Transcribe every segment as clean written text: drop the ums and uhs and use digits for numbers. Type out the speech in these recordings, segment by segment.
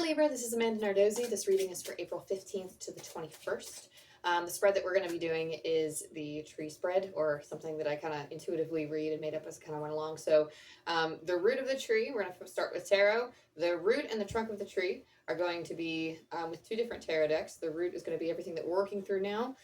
Libra, this is Amanda Nardozzi. This reading is for April 15th to the 21st. The spread that we're going to be doing is the tree spread, or something that I kind of intuitively read and made up as I kind of went along. So the root of the tree, we're going to start with tarot. The root and the trunk of the tree are going to be with two different tarot decks. The root is going to be everything that we're working through now.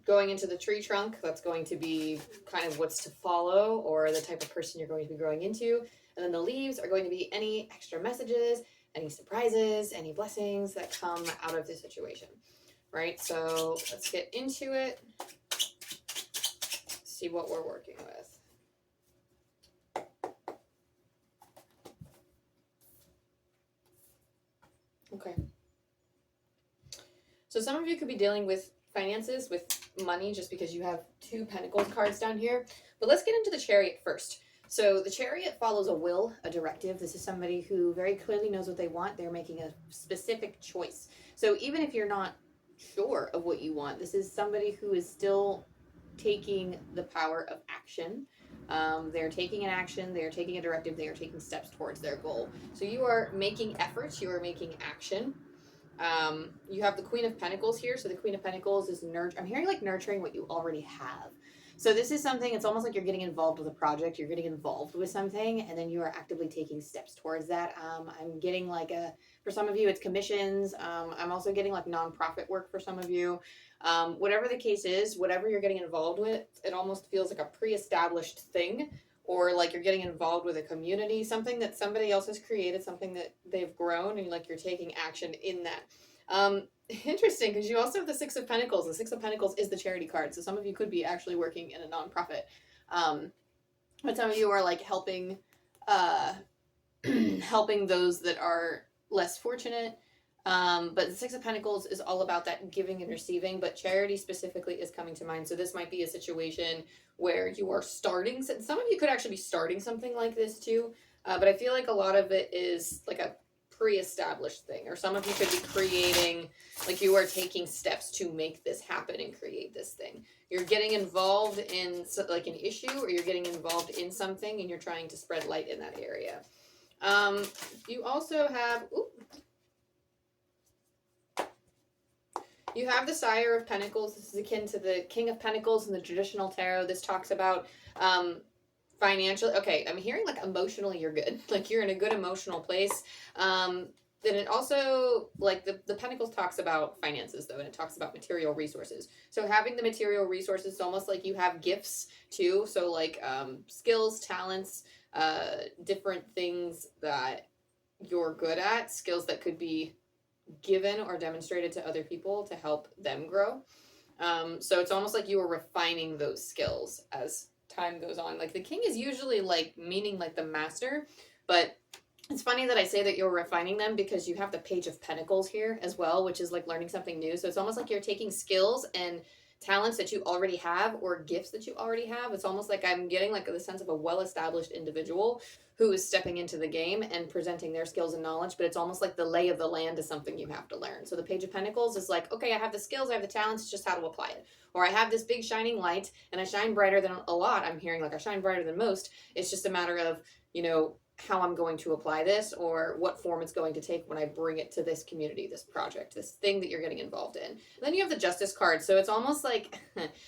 Going into the tree trunk, that's going to be kind of what's to follow, or the type of person you're going to be growing into. And then the leaves are going to be any extra messages, any surprises, any blessings that come out of this situation, right? So let's get into it, see what we're working with. Okay. So some of you could be dealing with finances, with money, just because you have two Pentacles cards down here. But let's get into the Chariot first. So the Chariot follows a will, a directive. This is somebody who very clearly knows what they want. They're making a specific choice. So even if you're not sure of what you want, this is somebody who is still taking the power of action. They're taking an action, they're taking a directive, they are taking steps towards their goal. So you are making efforts, you are making action. You have the Queen of Pentacles here. So the Queen of Pentacles is I'm hearing like nurturing what you already have. So this is something, it's almost like you're getting involved with a project, you're getting involved with something, and then you are actively taking steps towards that. I'm getting like for some of you, it's commissions. I'm also getting like nonprofit work for some of you. Whatever the case is, whatever you're getting involved with, it almost feels like a pre-established thing, or like you're getting involved with a community, something that somebody else has created, something that they've grown, and like you're taking action in that. Interesting, because you also have the Six of Pentacles. The Six of Pentacles is the charity card, so some of you could be actually working in a nonprofit. But some of you are like helping helping those that are less fortunate. But the Six of Pentacles is all about that giving and receiving, but charity specifically is coming to mind. So this might be a situation where you are starting, some of you could actually be starting something like this too, but I feel like a lot of it is like a pre-established thing, or some of you could be creating, like you are taking steps to make this happen and create this thing. You're getting involved in like an issue, or you're getting involved in something and you're trying to spread light in that area. You also have, you have the Sire of Pentacles. This is akin to the King of Pentacles in the traditional tarot. This talks about financially. Okay, I'm hearing like emotionally you're good. Like you're in a good emotional place. Then it also, like the Pentacles talks about finances though, and it talks about material resources. So having the material resources is almost like you have gifts too. So like skills, talents, different things that you're good at, skills that could be given or demonstrated to other people to help them grow. So it's almost like you are refining those skills as time goes on. Like the King is usually like meaning like the master, but it's funny that I say that you're refining them because you have the Page of Pentacles here as well, which is like learning something new. So it's almost like you're taking skills and talents that you already have, or gifts that you already have. It's almost like I'm getting like the sense of a well-established individual who is stepping into the game and presenting their skills and knowledge, but it's almost like the lay of the land is something you have to learn. So the Page of Pentacles is like, okay, I have the skills, I have the talents, it's just how to apply it. Or I have this big shining light and I shine brighter than a lot. I'm hearing like I shine brighter than most. It's just a matter of, you know, how I'm going to apply this, or what form it's going to take when I bring it to this community, this project, this thing that you're getting involved in. And then you have the Justice card. So it's almost like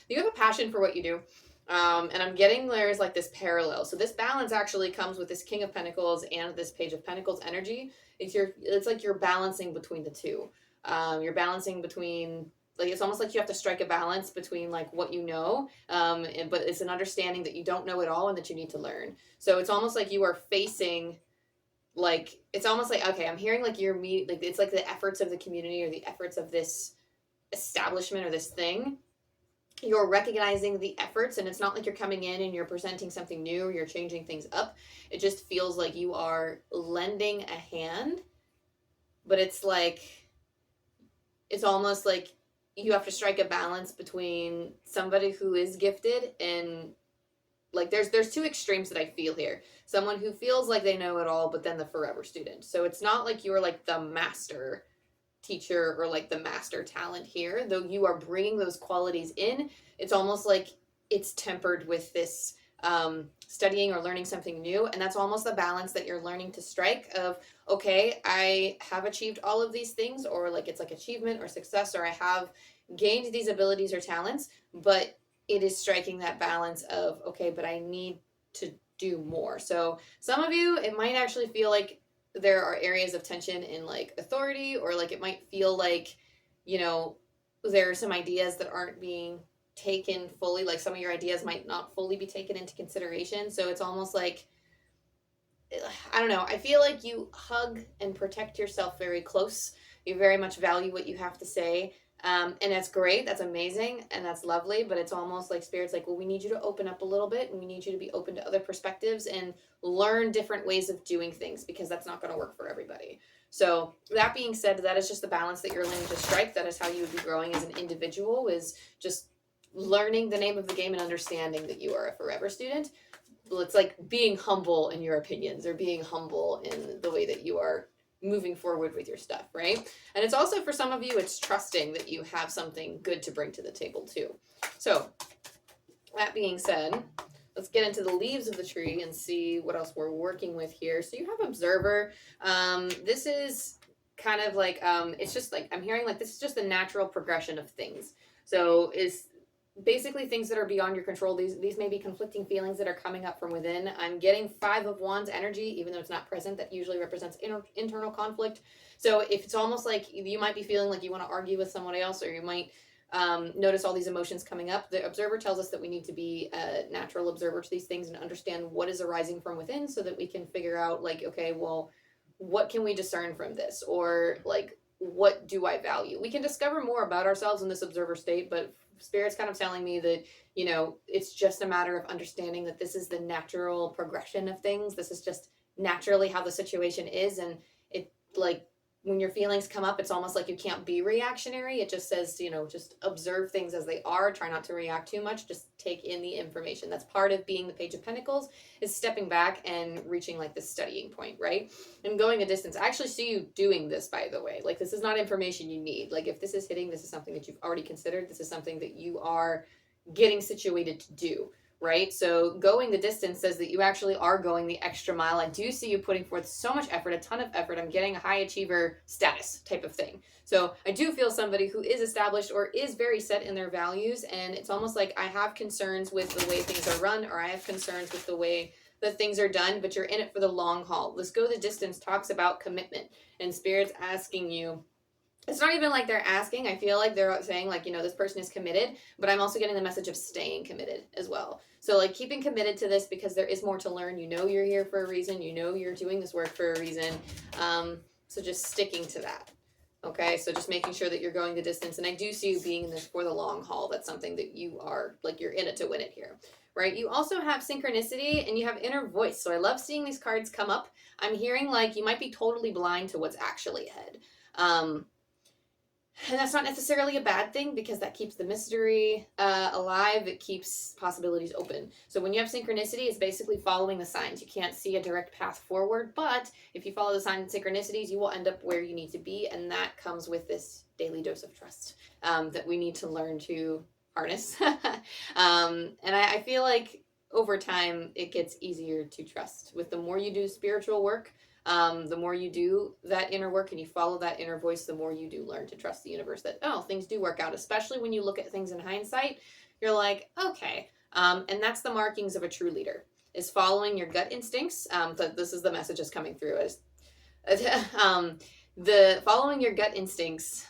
you have a passion for what you do. And I'm getting there's like this parallel. So this balance actually comes with this King of Pentacles and this Page of Pentacles energy. It's like you're balancing between the two. You're balancing between, like, it's almost like you have to strike a balance between like what you know, but it's an understanding that you don't know it all and that you need to learn. So it's almost like you are facing, like, it's almost like, okay, I'm hearing like like it's like the efforts of the community or the efforts of this establishment or this thing. You're recognizing the efforts, and it's not like you're coming in and you're presenting something new or you're changing things up. It just feels like you are lending a hand, but it's like, it's almost like you have to strike a balance between somebody who is gifted and like there's two extremes that I feel here. Someone who feels like they know it all, but then the forever student. So it's not like you're like the master teacher or like the master talent here, though you are bringing those qualities in. It's almost like it's tempered with this studying or learning something new. And that's almost the balance that you're learning to strike of, okay, I have achieved all of these things, or like it's like achievement or success, or I have gained these abilities or talents, but it is striking that balance of, okay, but I need to do more. So some of you, it might actually feel like there are areas of tension in like authority, or like it might feel like, you know, there are some ideas that aren't being taken fully, like some of your ideas might not fully be taken into consideration. So it's almost like, I don't know, I feel like you hug and protect yourself very close. You very much value what you have to say. And that's great, that's amazing, and that's lovely, but it's almost like Spirit's like, well, we need you to open up a little bit, and we need you to be open to other perspectives and learn different ways of doing things, because that's not going to work for everybody. So that being said, that is just the balance that you're learning to strike. That is how you would be growing as an individual, is just learning the name of the game and understanding that you are a forever student. It's like being humble in your opinions, or being humble in the way that you are moving forward with your stuff, right? And it's also, for some of you, it's trusting that you have something good to bring to the table too. So that being said, let's get into the leaves of the tree and see what else we're working with here. So you have Observer. This is kind of like, it's just like, I'm hearing like this is just the natural progression of things. So is basically things that are beyond your control. These may be conflicting feelings that are coming up from within. I'm getting 5 of Wands energy, even though it's not present. That usually represents internal conflict. So if it's almost like you might be feeling like you want to argue with someone else, or you might notice all these emotions coming up, the Observer tells us that we need to be a natural observer to these things and understand what is arising from within, so that we can figure out like, okay, well, what can we discern from this? Or like, what do I value? We can discover more about ourselves in this observer state, but Spirit's kind of telling me that, you know, it's just a matter of understanding that this is the natural progression of things. This is just naturally how the situation is. And it, like, when your feelings come up, it's almost like you can't be reactionary. It just says, you know, just observe things as they are. Try not to react too much. Just take in the information. That's part of being the Page of Pentacles, is stepping back and reaching like this studying point, right? And going a distance. I actually see you doing this, by the way. Like, this is not information you need. Like, if this is hitting, this is something that you've already considered. This is something that you are getting situated to do, right? So going the distance says that you actually are going the extra mile. I do see you putting forth so much effort, a ton of effort. I'm getting a high achiever status type of thing. So I do feel somebody who is established or is very set in their values, and it's almost like I have concerns with the way things are run, or I have concerns with the way that things are done, but you're in it for the long haul. Let's go the distance talks about commitment, and Spirit's asking you, it's not even like they're asking. I feel like they're saying like, you know, this person is committed, but I'm also getting the message of staying committed as well. So like keeping committed to this, because there is more to learn. You know, you're here for a reason. You know, you're doing this work for a reason. So just sticking to that. Okay. So just making sure that you're going the distance. And I do see you being in this for the long haul. That's something that you are, like, you're in it to win it here, right? You also have synchronicity and you have inner voice. So I love seeing these cards come up. I'm hearing like you might be totally blind to what's actually ahead. And that's not necessarily a bad thing, because that keeps the mystery alive. It keeps possibilities open. So when you have synchronicity, it's basically following the signs. You can't see a direct path forward, but if you follow the signs and synchronicities, you will end up where you need to be. And that comes with this daily dose of trust that we need to learn to harness. And I feel like over time, it gets easier to trust. With the more you do spiritual work, the more you do that inner work and you follow that inner voice, the more you do learn to trust the universe that, oh, things do work out, especially when you look at things in hindsight. You're like, okay. And that's the markings of a true leader, is following your gut instincts. This is the message that's coming through. The following your gut instincts,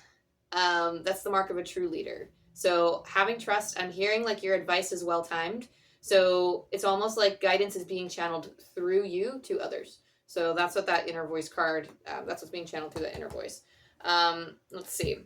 that's the mark of a true leader. So having trust, I'm hearing like your advice is well-timed. So it's almost like guidance is being channeled through you to others. So that's what that inner voice card, that's what's being channeled through that inner voice. Let's see.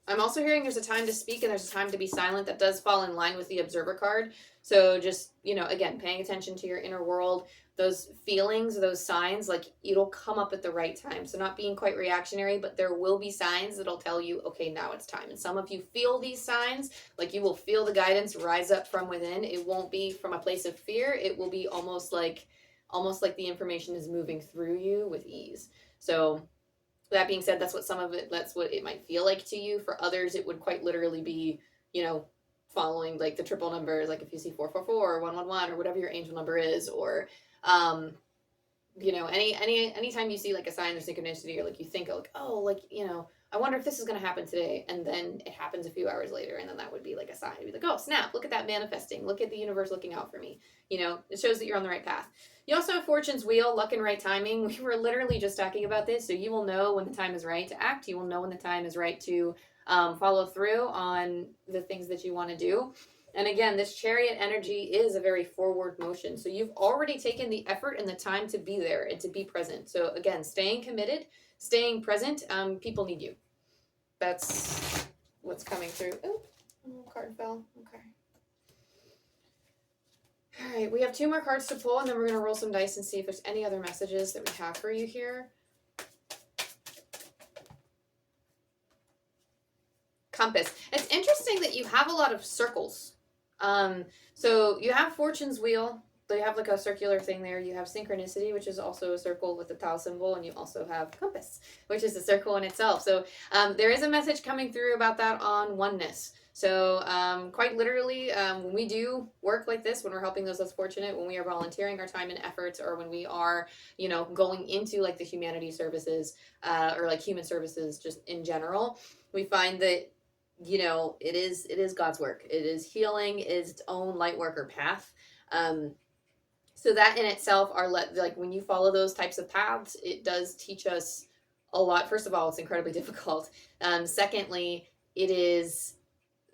I'm also hearing there's a time to speak and there's a time to be silent. That does fall in line with the Observer card. So just, you know, again, paying attention to your inner world, those feelings, those signs, like it'll come up at the right time. So not being quite reactionary, but there will be signs that'll tell you, okay, now it's time. And some of you feel these signs, like you will feel the guidance rise up from within. It won't be from a place of fear. It will be almost like the information is moving through you with ease. So that being said, that's what it might feel like to you. For others, it would quite literally be, you know, following like the triple numbers, like if you see 444 or 111 or whatever your angel number is, or you know, anytime you see like a sign of synchronicity, or like you think like, oh, like, you know, I wonder if this is going to happen today, and then it happens a few hours later, and then that would be like a sign. You'd be like, oh snap, look at that manifesting, look at the universe looking out for me. You know, it shows that you're on the right path. You also have fortune's wheel, luck and right timing. We were literally just talking about this, so you will know when the time is right to act. You will know when the time is right to follow through on the things that you want to do. And again, this chariot energy is a very forward motion. So you've already taken the effort and the time to be there and to be present. So again, staying committed, staying present. People need you. That's what's coming through. Oh, card fell. Okay. All right, we have 2 more cards to pull, and then we're going to roll some dice and see if there's any other messages that we have for you here. Compass. It's interesting that you have a lot of circles. So you have fortune's wheel, so you have like a circular thing there. You have synchronicity, which is also a circle with the Tau symbol, and you also have compass, which is a circle in itself. So there is a message coming through about that on oneness. So quite literally, when we do work like this, when we're helping those less fortunate, when we are volunteering our time and efforts, or when we are, you know, going into like the humanity services or like human services just in general, we find that, you know, it is God's work. It is healing, is its own light worker path. So that in itself are like when you follow those types of paths, it does teach us a lot. First of all, it's incredibly difficult. Secondly, it is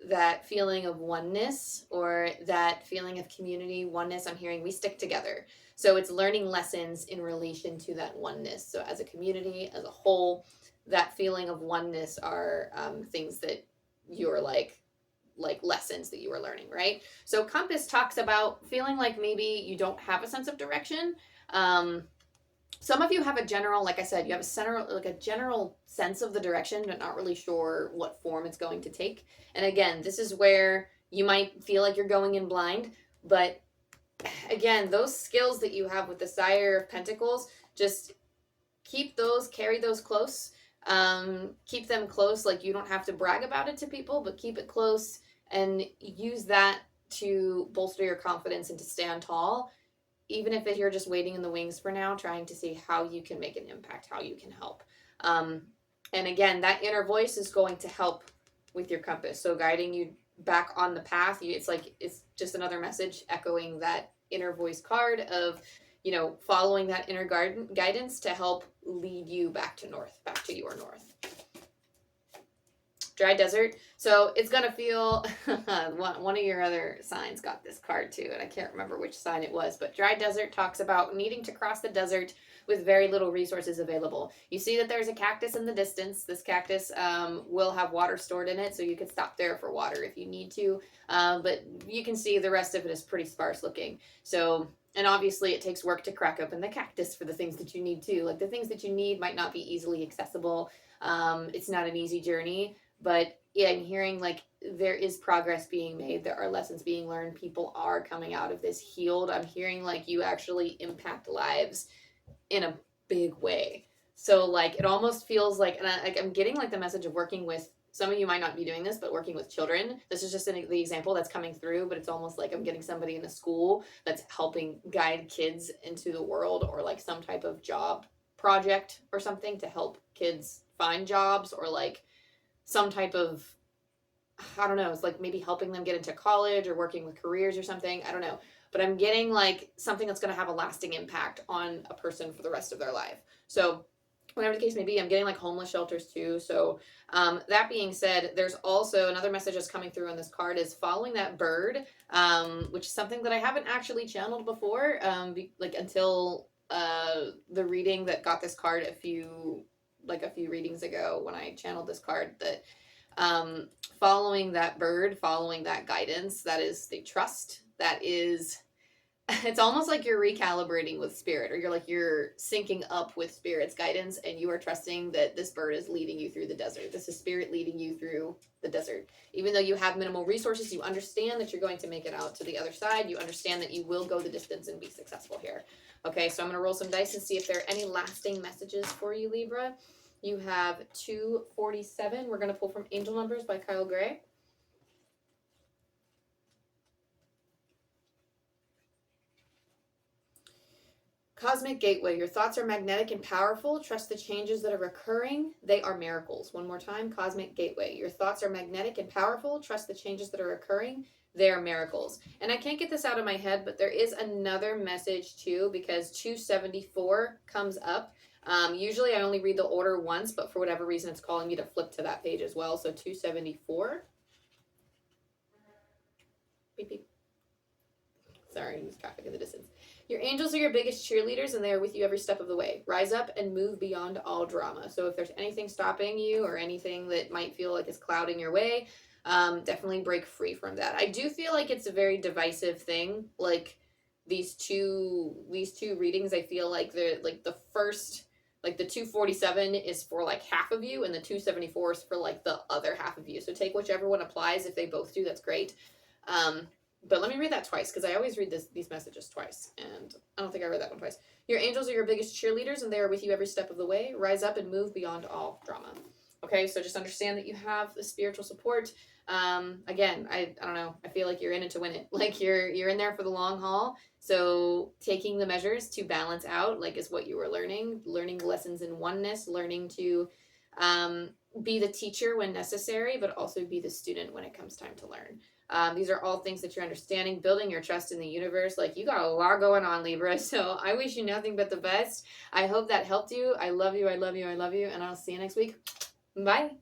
that feeling of oneness, or that feeling of community oneness. I'm hearing we stick together. So it's learning lessons in relation to that oneness. So as a community, as a whole, that feeling of oneness are things that you're like lessons that you were learning, right? So compass talks about feeling like maybe you don't have a sense of direction. Some of you have a general, like I said, you have a general sense of the direction, but not really sure what form it's going to take. And again, this is where you might feel like you're going in blind, but again, those skills that you have with the Sire of Pentacles, just carry those close. Keep them close. Like, you don't have to brag about it to people, but keep it close and use that to bolster your confidence and to stand tall, even if you're just waiting in the wings for now, trying to see how you can make an impact, how you can help. And again, that inner voice is going to help with your compass. So guiding you back on the path, it's just another message echoing that inner voice card of, you know, following that inner guidance to help lead you back to your north. Dry desert. So it's going to feel, one of your other signs got this card too, and I can't remember which sign it was, but dry desert talks about needing to cross the desert with very little resources available. You see that there's a cactus in the distance. This cactus will have water stored in it, so you could stop there for water if you need to, but you can see the rest of it is pretty sparse looking. So, and obviously it takes work to crack open the cactus for the things that you need to. Like, the things that you need might not be easily accessible. It's not an easy journey. But yeah, I'm hearing like there is progress being made. There are lessons being learned. People are coming out of this healed. I'm hearing like you actually impact lives in a big way. So like it almost feels like, and I'm getting like the message of working with, some of you might not be doing this, but working with children. This is just the example that's coming through, but it's almost like I'm getting somebody in a school that's helping guide kids into the world, or like some type of job project or something to help kids find jobs, or like some type of, I don't know, it's like maybe helping them get into college or working with careers or something. I don't know. But I'm getting like something that's going to have a lasting impact on a person for the rest of their life. So whatever the case may be, I'm getting like homeless shelters too. So that being said, there's also another message that's coming through on this card is following that bird, which is something that I haven't actually channeled before, like until the reading that got this card a few readings ago when I channeled this card, that following that bird, following that guidance, that is the trust, that is, it's almost like you're recalibrating with spirit, or you're syncing up with spirit's guidance, and you are trusting that this bird is leading you through the desert. This is spirit leading you through the desert. Even though you have minimal resources, you understand that you're going to make it out to the other side. You understand that you will go the distance and be successful here. Okay, so I'm going to roll some dice and see if there are any lasting messages for you, Libra. You have 247. We're going to pull from Angel Numbers by Kyle Gray. Cosmic gateway. Your thoughts are magnetic and powerful. Trust the changes that are occurring. They are miracles. One more time. Cosmic gateway. Your thoughts are magnetic and powerful. Trust the changes that are occurring. They are miracles. And I can't get this out of my head, but there is another message too, because 274 comes up. Usually I only read the order once, but for whatever reason it's calling me to flip to that page as well. So 274. Beep, beep. Sorry, lose traffic in the distance. Your angels are your biggest cheerleaders, and they are with you every step of the way. Rise up and move beyond all drama. So if there's anything stopping you or anything that might feel like is clouding your way, definitely break free from that. I do feel like it's a very divisive thing. Like these two readings, I feel like they're like the first, like the 247 is for like half of you, and the 274 is for like the other half of you. So take whichever one applies. If they both do, that's great. But let me read that twice, because I always read these messages twice, and I don't think I read that one twice. Your angels are your biggest cheerleaders, and they are with you every step of the way. Rise up and move beyond all drama. Okay, so just understand that you have the spiritual support. Again, I don't know. I feel like you're in it to win it. Like you're in there for the long haul. So taking the measures to balance out, like, is what you were learning lessons in oneness, learning to be the teacher when necessary, but also be the student when it comes time to learn. These are all things that you're understanding, building your trust in the universe. Like, you got a lot going on, Libra. So I wish you nothing but the best. I hope that helped you. I love you. I love you. I love you. And I'll see you next week. Bye.